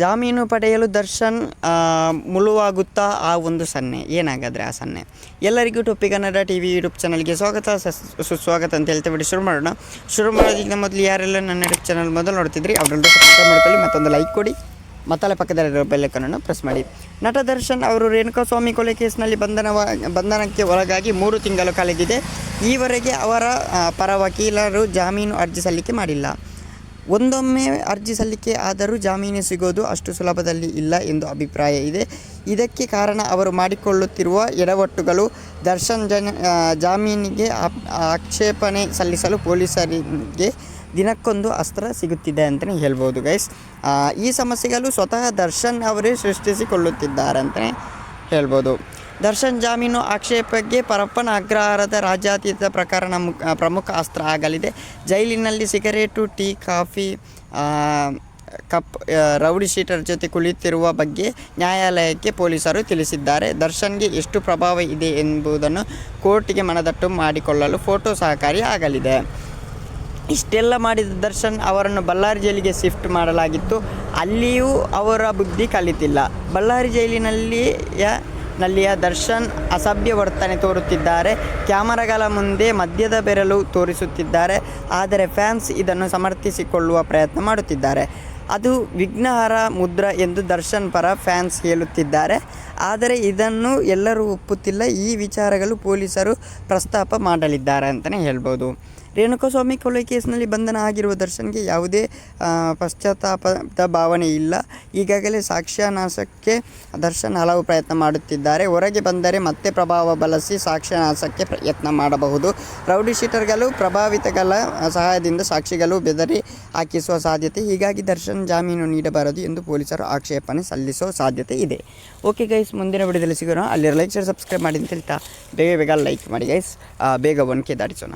ಜಾಮೀನು ಪಡೆಯಲು ದರ್ಶನ್ ಮುಳುವಾಗುತ್ತಾ ಆ ಒಂದು ಸನ್ನೆ ಏನಾಗಾದರೆ ಆ ಸನ್ನೆ. ಎಲ್ಲರಿಗೂ ಟೊಪ್ಪಿ ಕನ್ನಡ TV ಯೂಟ್ಯೂಬ್ ಚಾನಲ್ಗೆ ಸ್ವಾಗತ ಸುಸ್ವಾಗತ ಅಂತ ಹೇಳ್ತೇವೆ. ಶುರು ಮಾಡೋದಕ್ಕಿಂತ ಮೊದಲು ಯಾರೆಲ್ಲ ನನ್ನ ಯೂಟ್ಯೂಬ್ ಚಾನಲ್ ಮೊದಲು ನೋಡ್ತಿದ್ರಿ ಅವರೆಲ್ಲರೂ ಸಬ್ಸ್ಕ್ರೈಬ್ ಮಾಡ್ಕೊಳ್ಳಿ, ಮತ್ತೊಂದು ಲೈಕ್ ಕೊಡಿ, ಮತ್ತಲ್ಲೇ ಪಕ್ಕದಲ್ಲಿರೋ ಬೆಲ್ಲೈಕನನ್ನು ಪ್ರೆಸ್ ಮಾಡಿ. ನಟ ದರ್ಶನ್ ಅವರು ರೇಣುಕಾಸ್ವಾಮಿ ಕೊಲೆ ಕೇಸ್ನಲ್ಲಿ ಬಂಧನಕ್ಕೆ ಒಳಗಾಗಿ 3 ತಿಂಗಳು ಕಳೆದಿದೆ. ಈವರೆಗೆ ಅವರ ಪರ ವಕೀಲರು ಜಾಮೀನು ಅರ್ಜಿ ಸಲ್ಲಿಕೆ ಮಾಡಿಲ್ಲ. ಒಂದೊಮ್ಮೆ ಅರ್ಜಿ ಸಲ್ಲಿಕೆ ಆದರೂ ಜಾಮೀನು ಸಿಗೋದು ಅಷ್ಟು ಸುಲಭದಲ್ಲಿ ಇಲ್ಲ ಎಂದು ಅಭಿಪ್ರಾಯ ಇದೆ. ಇದಕ್ಕೆ ಕಾರಣ ಅವರು ಮಾಡಿಕೊಳ್ಳುತ್ತಿರುವ ಎಡವಟ್ಟುಗಳು. ದರ್ಶನ್ ಜಾಮೀನಿಗೆ ಆಕ್ಷೇಪಣೆ ಸಲ್ಲಿಸಲು ಪೊಲೀಸರಿಗೆ ದಿನಕ್ಕೊಂದು ಅಸ್ತ್ರ ಸಿಗುತ್ತಿದೆ ಅಂತಲೇ ಹೇಳ್ಬೋದು ಗೈಸ್. ಈ ಸಮಸ್ಯೆಗಳು ಸ್ವತಃ ದರ್ಶನ್ ಅವರೇ ಸೃಷ್ಟಿಸಿಕೊಳ್ಳುತ್ತಿದ್ದಾರೆ ಅಂತಲೇ ಹೇಳ್ಬೋದು. ದರ್ಶನ್ ಜಾಮೀನು ಆಕ್ಷೇಪಕ್ಕೆ ಪರಪ್ಪನ ಅಗ್ರಹಾರದ ರಾಜ್ಯಾತೀತ ಪ್ರಕರಣ ಪ್ರಮುಖ ಅಸ್ತ್ರ ಆಗಲಿದೆ. ಜೈಲಿನಲ್ಲಿ cigarette, tea, coffee cup rowdy sheeter ಜೊತೆ ಕುಳಿತಿರುವ ಬಗ್ಗೆ ನ್ಯಾಯಾಲಯಕ್ಕೆ ಪೊಲೀಸರು ತಿಳಿಸಿದ್ದಾರೆ. ದರ್ಶನ್ಗೆ ಎಷ್ಟು ಪ್ರಭಾವ ಇದೆ ಎಂಬುದನ್ನು ಕೋರ್ಟಿಗೆ ಮನದಟ್ಟು ಮಾಡಿಕೊಳ್ಳಲು ಫೋಟೋ ಸಹಕಾರಿ ಆಗಲಿದೆ. ಇಷ್ಟೆಲ್ಲ ಮಾಡಿದ ದರ್ಶನ್ ಅವರನ್ನು ಬಳ್ಳಾರಿ ಜೈಲಿಗೆ ಶಿಫ್ಟ್ ಮಾಡಲಾಗಿತ್ತು. ಅಲ್ಲಿಯೂ ಅವರ ಬುದ್ಧಿ ಕಲಿತಿಲ್ಲ. ಬಳ್ಳಾರಿ ಜೈಲಿನಲ್ಲಿಯ ದರ್ಶನ್ ಅಸಭ್ಯ ವರ್ತನೆ ತೋರುತ್ತಿದ್ದಾರೆ. ಕ್ಯಾಮರಾಗಳ ಮುಂದೆ ಮದ್ಯದ ಬೆರಳು ತೋರಿಸುತ್ತಿದ್ದಾರೆ. ಆದರೆ ಫ್ಯಾನ್ಸ್ ಇದನ್ನು ಸಮರ್ಥಿಸಿಕೊಳ್ಳುವ ಪ್ರಯತ್ನ ಮಾಡುತ್ತಿದ್ದಾರೆ. ಅದು ವಿಘ್ನಹರ ಮುದ್ರ ಎಂದು ದರ್ಶನ್ ಪರ ಫ್ಯಾನ್ಸ್ ಹೇಳುತ್ತಿದ್ದಾರೆ. ಆದರೆ ಇದನ್ನು ಎಲ್ಲರೂ ಒಪ್ಪುತ್ತಿಲ್ಲ. ಈ ವಿಚಾರಗಳು ಪೊಲೀಸರು ಪ್ರಸ್ತಾಪ ಮಾಡಲಿದ್ದಾರೆ ಅಂತಲೇ ಹೇಳ್ಬೋದು. ರೇಣುಕಾಸ್ವಾಮಿ ಕೊಲೆ ಕೇಸ್ನಲ್ಲಿ ಬಂಧನ ಆಗಿರುವ ದರ್ಶನ್ಗೆ ಯಾವುದೇ ಪಶ್ಚಾತ್ತಾಪದ ಭಾವನೆ ಇಲ್ಲ. ಈಗಾಗಲೇ ಸಾಕ್ಷ್ಯನಾಶಕ್ಕೆ ದರ್ಶನ್ ಹಲವು ಪ್ರಯತ್ನ ಮಾಡುತ್ತಿದ್ದಾರೆ. ಹೊರಗೆ ಬಂದರೆ ಮತ್ತೆ ಪ್ರಭಾವ ಬಳಸಿ ಸಾಕ್ಷ್ಯನಾಶಕ್ಕೆ ಯತ್ನ ಮಾಡಬಹುದು. ರೌಡಿ ಶೀಟರ್ಗಳು, ಪ್ರಭಾವಿತಗಳ ಸಹಾಯದಿಂದ ಸಾಕ್ಷಿಗಳು ಬೆದರಿ ಹಾಕಿಸುವ ಸಾಧ್ಯತೆ. ಹೀಗಾಗಿ ದರ್ಶನ್ ಜಾಮೀನು ನೀಡಬಾರದು ಎಂದು ಪೊಲೀಸರು ಆಕ್ಷೇಪಣೆ ಸಲ್ಲಿಸೋ ಸಾಧ್ಯತೆ ಇದೆ. ಓಕೆ ಗೈಸ್, ಮುಂದಿನ ವಿಡಿಯೋದಲ್ಲಿ ಸಿಗೋಣ. ಅಲ್ಲಿ ಲೈಕ್, ಶೇರ್, ಸಬ್ಸ್ಕ್ರೈಬ್ ಮಾಡಿ ಅಂತ ಹೇಳ್ತಾ ಬೇಗ ಲೈಕ್ ಮಾಡಿ ಗೈಸ್. ಬೇಗ 1K ದಾಟಿಸೋಣ.